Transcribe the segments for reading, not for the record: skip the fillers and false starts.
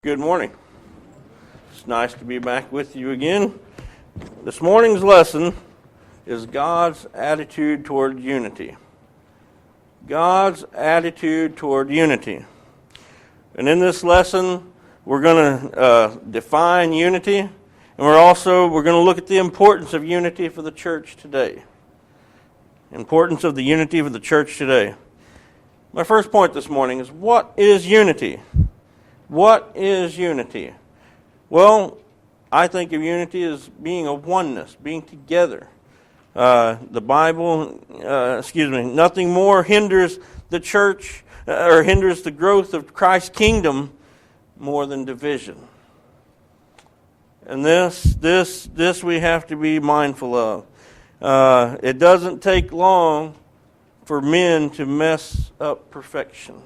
Good morning. It's nice to be back with you again. This morning's lesson is God's attitude toward unity. God's attitude toward unity. And in this lesson, we're going to define unity, and we're going to look at the importance of unity for the church today. Importance of the unity for the church today. My first point this morning is, what is unity? What is unity? Well, I think of unity as being a oneness, being together. The Bible, nothing more hinders the church or hinders the growth of Christ's kingdom more than division. And this we have to be mindful of. It doesn't take long for men to mess up perfection.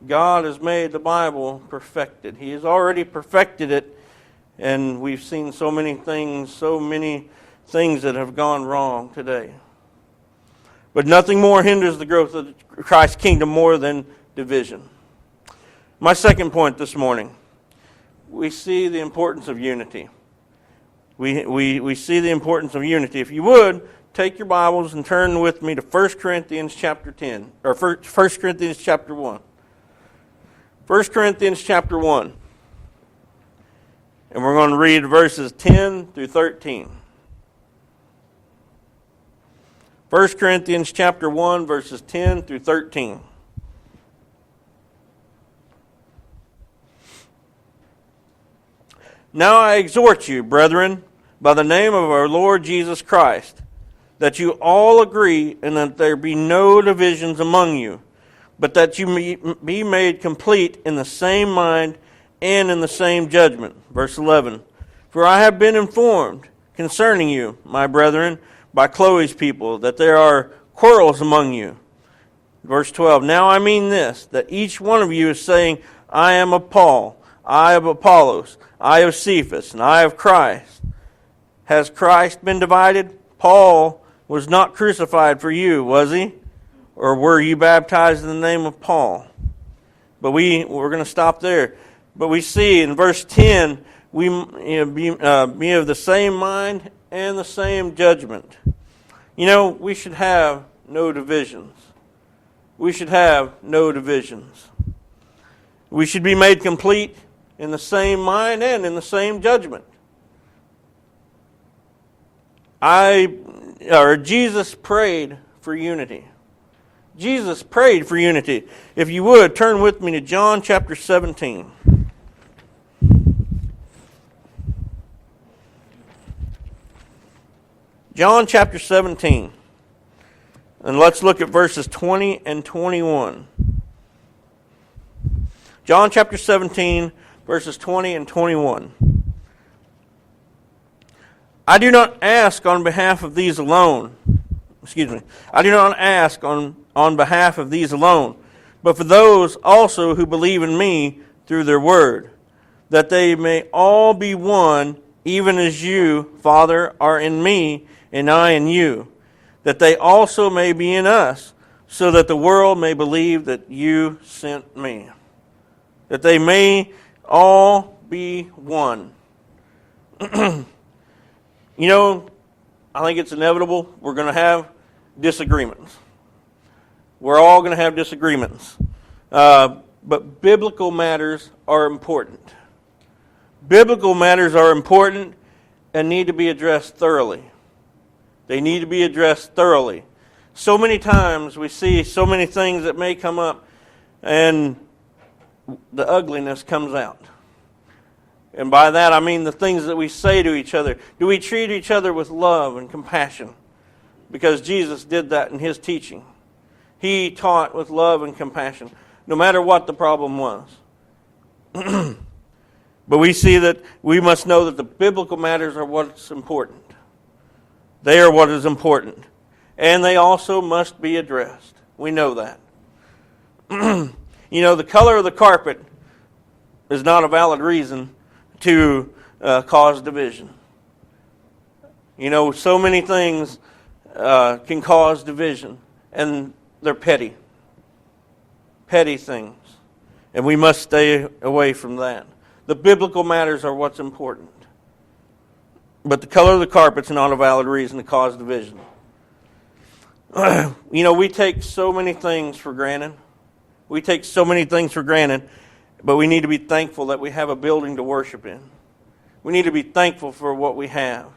God has made the Bible perfected. He has already perfected it, and we've seen so many things that have gone wrong today. But nothing more hinders the growth of Christ's kingdom more than division. My second point this morning, we see the importance of unity. We see the importance of unity. If you would, take your Bibles and turn with me to 1 Corinthians chapter 10, or 1 Corinthians chapter 1. 1 Corinthians chapter 1. And we're going to read verses 10 through 13. 1 Corinthians chapter 1, verses 10 through 13. Now I exhort you, brethren, by the name of our Lord Jesus Christ, that you all agree and that there be no divisions among you, but that you be made complete in the same mind and in the same judgment. Verse 11. For I have been informed concerning you, my brethren, by Chloe's people, that there are quarrels among you. Verse 12. Now I mean this, that each one of you is saying, I am of Paul, I of Apollos, I of Cephas, and I of Christ. Has Christ been divided? Paul was not crucified for you, was he? Or were you baptized in the name of Paul? But we're going to stop there. But we see in verse 10, we be of the same mind and the same judgment. We should have no divisions. We should have no divisions. We should be made complete in the same mind and in the same judgment. Jesus prayed for unity. Jesus prayed for unity. If you would, turn with me to John chapter 17. John chapter 17. And let's look at verses 20 and 21. John chapter 17, verses 20 and 21. I do not ask on behalf of these alone. I do not ask on behalf of these alone, but for those also who believe in me through their word, that they may all be one, even as you, Father, are in me, and I in you, that they also may be in us, so that the world may believe that you sent me. That they may all be one. I think it's inevitable we're going to have disagreements. We're all going to have disagreements. But biblical matters are important. Biblical matters are important and need to be addressed thoroughly. They need to be addressed thoroughly. So many times we see so many things that may come up and the ugliness comes out. And by that I mean the things that we say to each other. Do we treat each other with love and compassion? Because Jesus did that in his teaching. He taught with love and compassion, no matter what the problem was. But we see that we must know that the biblical matters are what's important. They are what is important. And they also must be addressed. We know that. The color of the carpet is not a valid reason to cause division. So many things can cause division, and they're petty things. And we must stay away from that. The biblical matters are what's important. But the color of the carpet's not a valid reason to cause division. We take so many things for granted. We take so many things for granted, but we need to be thankful that we have a building to worship in. We need to be thankful for what we have.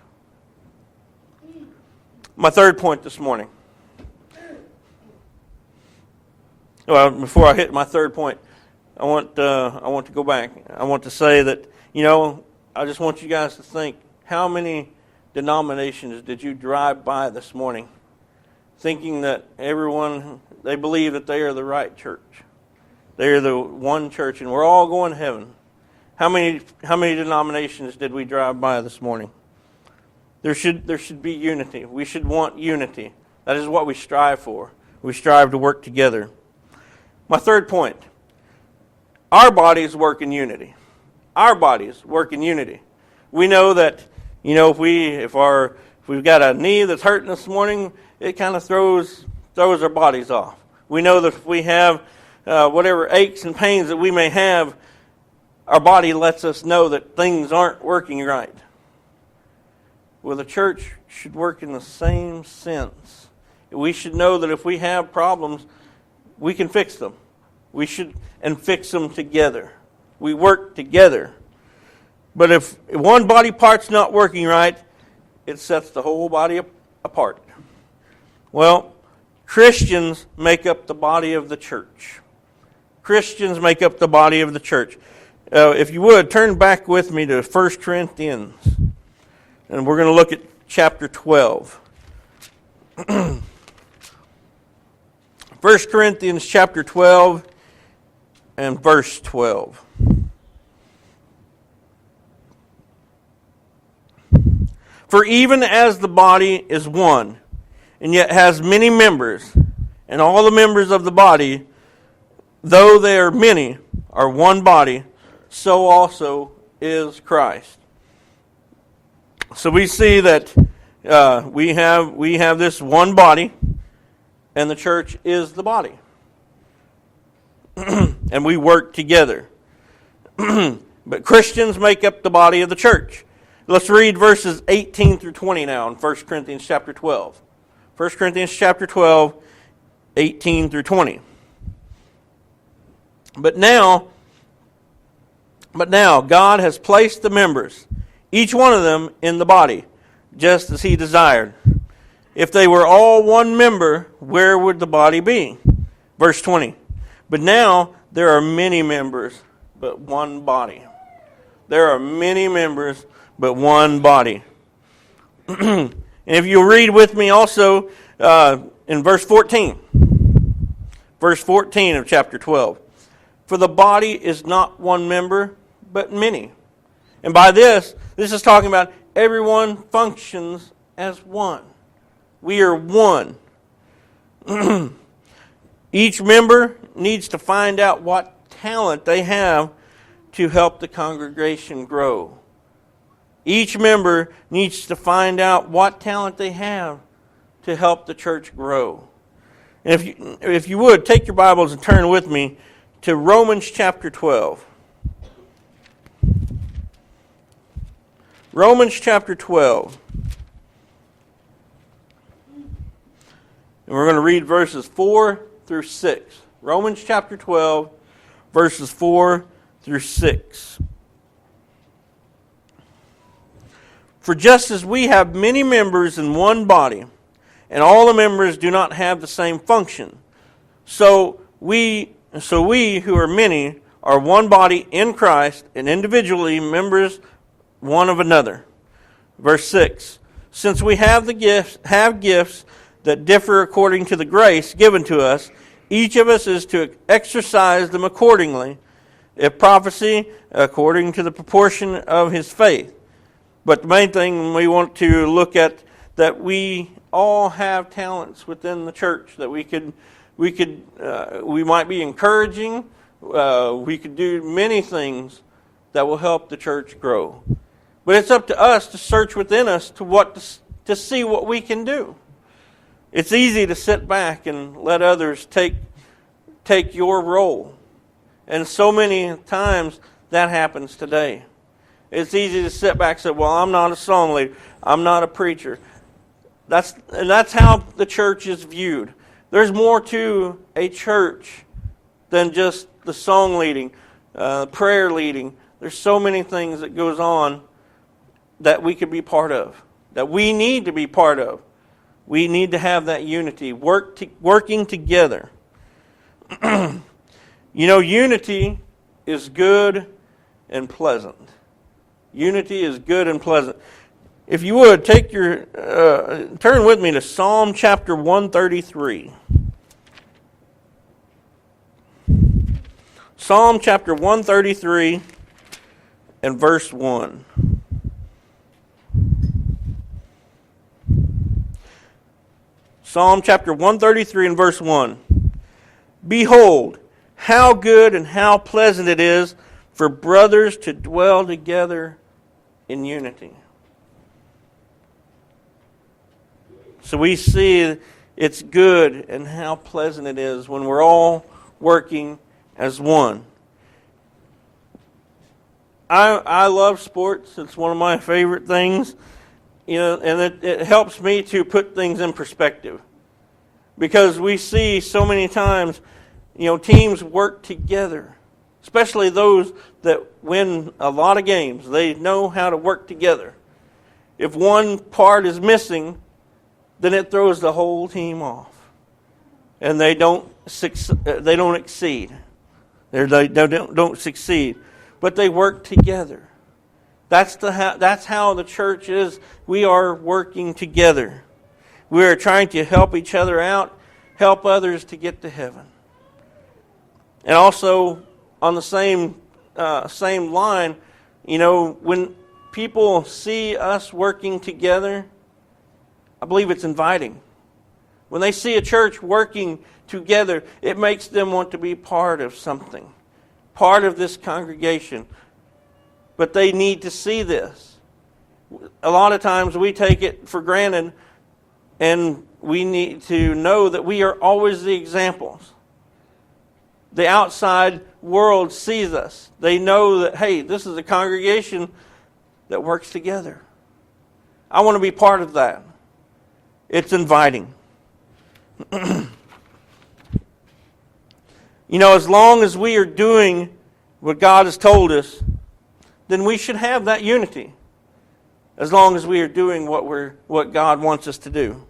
My third point this morning. Well, before I hit my third point, I want to go back. I want to say that, I just want you guys to think, how many denominations did you drive by this morning thinking that they believe that they are the right church? They are the one church, and we're all going to heaven. How many denominations did we drive by this morning? There should be unity. We should want unity. That is what we strive for. We strive to work together. My third point. Our bodies work in unity. Our bodies work in unity. We know that, if we've got a knee that's hurting this morning, it kind of throws our bodies off. We know that if we have whatever aches and pains that we may have, our body lets us know that things aren't working right. Well, the church should work in the same sense. We should know that if we have problems, we can fix them. We should fix them together. We work together. But if one body part's not working right, it sets the whole body apart. Well, Christians make up the body of the church. Christians make up the body of the church. If you would, turn back with me to 1 Corinthians. And we're going to look at chapter 12. 1 Corinthians chapter 12 and verse 12. For even as the body is one, and yet has many members, and all the members of the body, though they are many, are one body, so also is Christ. So we see that we have this one body, and the church is the body. And we work together. But Christians make up the body of the church. Let's read verses 18 through 20 now in 1 Corinthians chapter 12. 1 Corinthians chapter 12, 18 through 20. But now God has placed the members, each one of them, in the body, just as He desired. If they were all one member, where would the body be? Verse 20. But now there are many members, but one body. There are many members, but one body. And if you read with me also in verse 14. Verse 14 of chapter 12. For the body is not one member, but many. And by this is talking about everyone functions as one. We are one. Each member needs to find out what talent they have to help the congregation grow. Each member needs to find out what talent they have to help the church grow. And if you would, take your Bibles and turn with me to Romans chapter 12. Romans chapter 12. And we're going to read verses 4 through 6. Romans chapter 12, verses 4 through 6. For just as we have many members in one body, and all the members do not have the same function, so we who are many are one body in Christ, and individually members one of another. Verse 6. Since we have gifts that differ according to the grace given to us, each of us is to exercise them accordingly. If prophecy, according to the proportion of his faith. But the main thing we want to look at, that we all have talents within the church that we might be encouraging. We could do many things that will help the church grow. But it's up to us to search within us to see what we can do. It's easy to sit back and let others take your role. And so many times that happens today. It's easy to sit back and say, well, I'm not a song leader. I'm not a preacher. That's how the church is viewed. There's more to a church than just the song leading, prayer leading. There's so many things that goes on that we could be part of, that we need to be part of. We need to have that unity, working together. Unity is good and pleasant. Unity is good and pleasant. If you would, turn with me to Psalm chapter 133. Psalm chapter 133 and verse 1. Psalm chapter 133 and verse 1. Behold, how good and how pleasant it is for brothers to dwell together in unity. So we see it's good and how pleasant it is when we're all working as one. I love sports. It's one of my favorite things. And it helps me to put things in perspective. Because we see so many times, teams work together. Especially those that win a lot of games. They know how to work together. If one part is missing, then it throws the whole team off. And they don't exceed. They don't succeed. But they work together. That's how the church is. We are working together. We are trying to help each other out, help others to get to heaven. And also, on the same line, when people see us working together, I believe it's inviting. When they see a church working together, it makes them want to be part of something, part of this congregation. But they need to see this. A lot of times we take it for granted, and we need to know that we are always the examples. The outside world sees us. They know that, hey, this is a congregation that works together. I want to be part of that. It's inviting. As long as we are doing what God has told us, then we should have that unity. As long as we are doing what God wants us to do.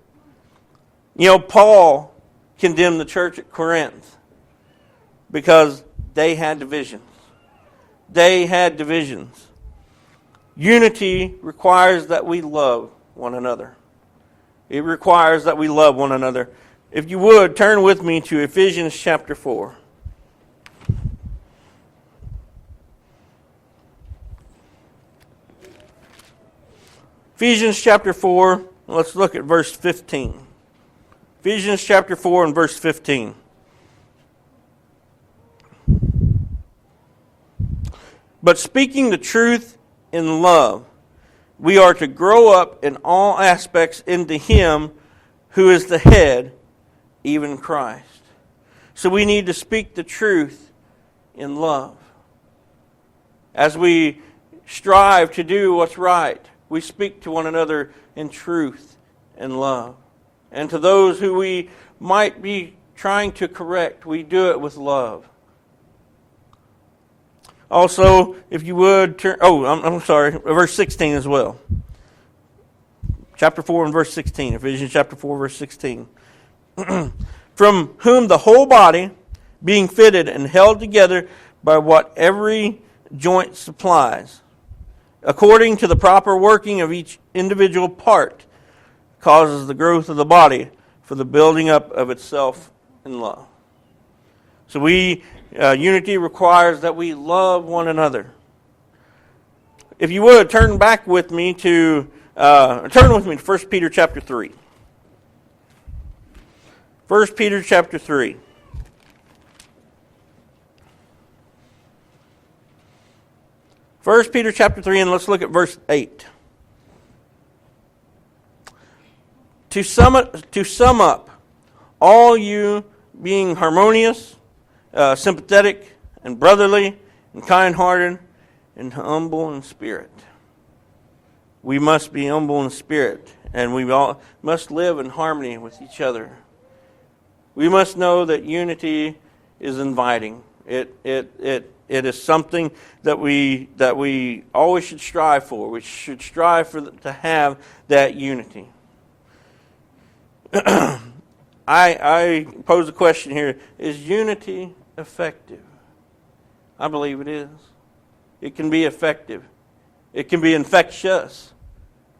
Paul condemned the church at Corinth because they had divisions. They had divisions. Unity requires that we love one another. It requires that we love one another. If you would, turn with me to Ephesians chapter 4. Ephesians chapter 4, let's look at verse 15. Ephesians chapter 4 and verse 15. But speaking the truth in love, we are to grow up in all aspects into Him who is the head, even Christ. So we need to speak the truth in love. As we strive to do what's right, we speak to one another in truth and love. And to those who we might be trying to correct, we do it with love. Also, if you would turn... I'm sorry, verse 16 as well. Chapter 4 and verse 16. Ephesians chapter 4, verse 16. From whom the whole body, being fitted and held together by what every joint supplies, according to the proper working of each individual part, causes the growth of the body for the building up of itself in love. So unity requires that we love one another. If you would, turn with me to 1 Peter chapter 3. 1 Peter chapter 3. First Peter chapter 3, and let's look at verse 8. To sum up, all you being harmonious, sympathetic, and brotherly and kind-hearted and humble in spirit. We must be humble in spirit, and we all must live in harmony with each other. We must know that unity is inviting. It is something that we always should strive for. We should strive to have that unity. I pose a question here. Is unity effective? I believe it is. It can be effective. It can be infectious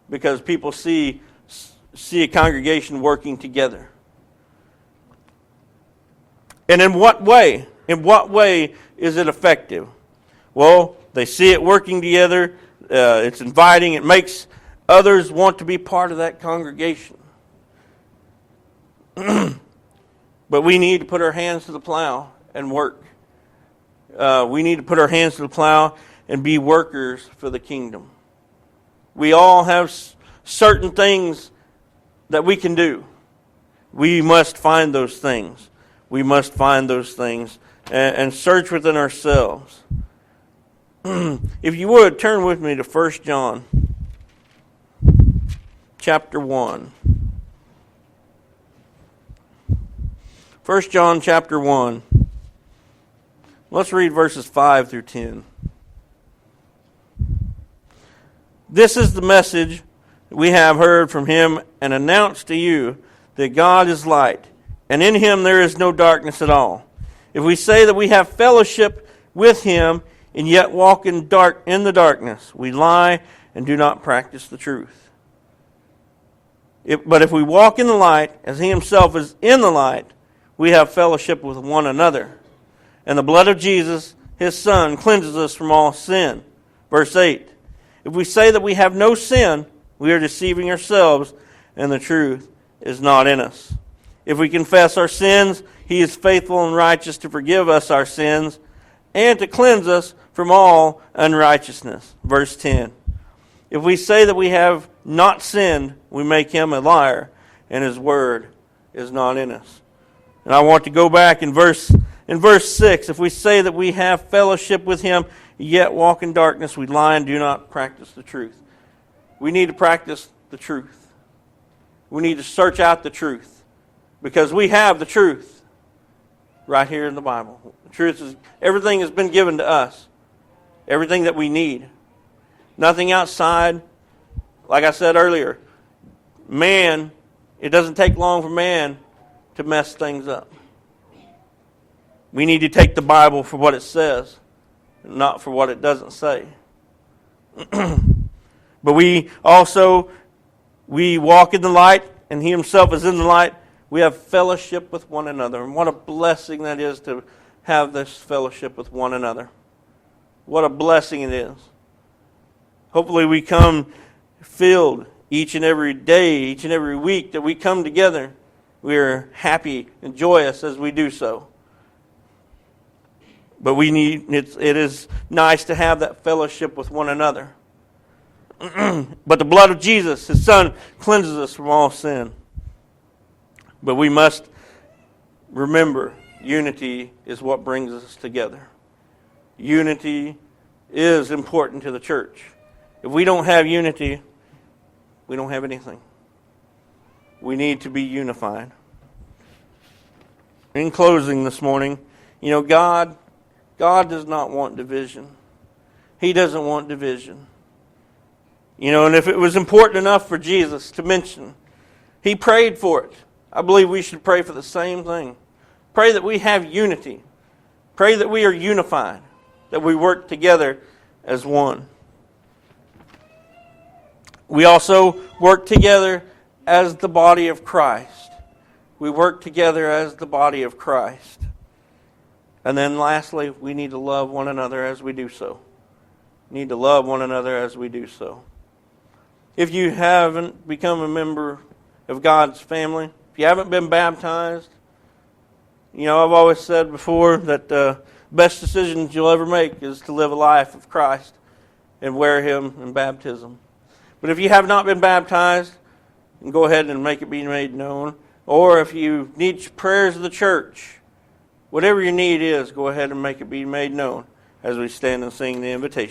because people see a congregation working together. And in what way? In what way is it effective? Well, they see it working together. It's inviting. It makes others want to be part of that congregation. But we need to put our hands to the plow and work. We need to put our hands to the plow and be workers for the kingdom. We all have certain things that we can do. We must find those things. We must find those things and search within ourselves. If you would, turn with me to 1 John chapter 1. 1 John chapter 1. Let's read verses 5 through 10. This is the message we have heard from him and announced to you, that God is light, and in him there is no darkness at all. If we say that we have fellowship with him and yet walk in the darkness, we lie and do not practice the truth. But if we walk in the light, as he himself is in the light, we have fellowship with one another. And the blood of Jesus, his Son, cleanses us from all sin. Verse 8. If we say that we have no sin, we are deceiving ourselves, and the truth is not in us. If we confess our sins, he is faithful and righteous to forgive us our sins and to cleanse us from all unrighteousness. Verse 10. If we say that we have not sinned, we make him a liar, and his word is not in us. And I want to go back in verse 6. If we say that we have fellowship with him, yet walk in darkness, we lie and do not practice the truth. We need to practice the truth. We need to search out the truth, because we have the truth right here in the Bible. The truth is, everything has been given to us. Everything that we need. Nothing outside. Like I said earlier, man, it doesn't take long for man to mess things up. We need to take the Bible for what it says, not for what it doesn't say. But we walk in the light, and he himself is in the light. We have fellowship with one another. And what a blessing that is to have this fellowship with one another. What a blessing it is. Hopefully we come filled each and every day, each and every week that we come together. We are happy and joyous as we do so. But it is nice to have that fellowship with one another. But the blood of Jesus, his Son, cleanses us from all sin. But we must remember, unity is what brings us together. Unity is important to the church. If we don't have unity, we don't have anything. We need to be unified. In closing this morning, God does not want division. He doesn't want division. And if it was important enough for Jesus to mention, he prayed for it. I believe we should pray for the same thing. Pray that we have unity. Pray that we are unified, that we work together as one. We also work together as the body of Christ. We work together as the body of Christ. And then lastly, we need to love one another as we do so. We need to love one another as we do so. If you haven't become a member of God's family, if you haven't been baptized, I've always said before that the best decisions you'll ever make is to live a life of Christ and wear him in baptism. But if you have not been baptized, go ahead and make it be made known. Or if you need prayers of the church, Whatever your need is, go ahead and make it be made known as we stand and sing the invitation.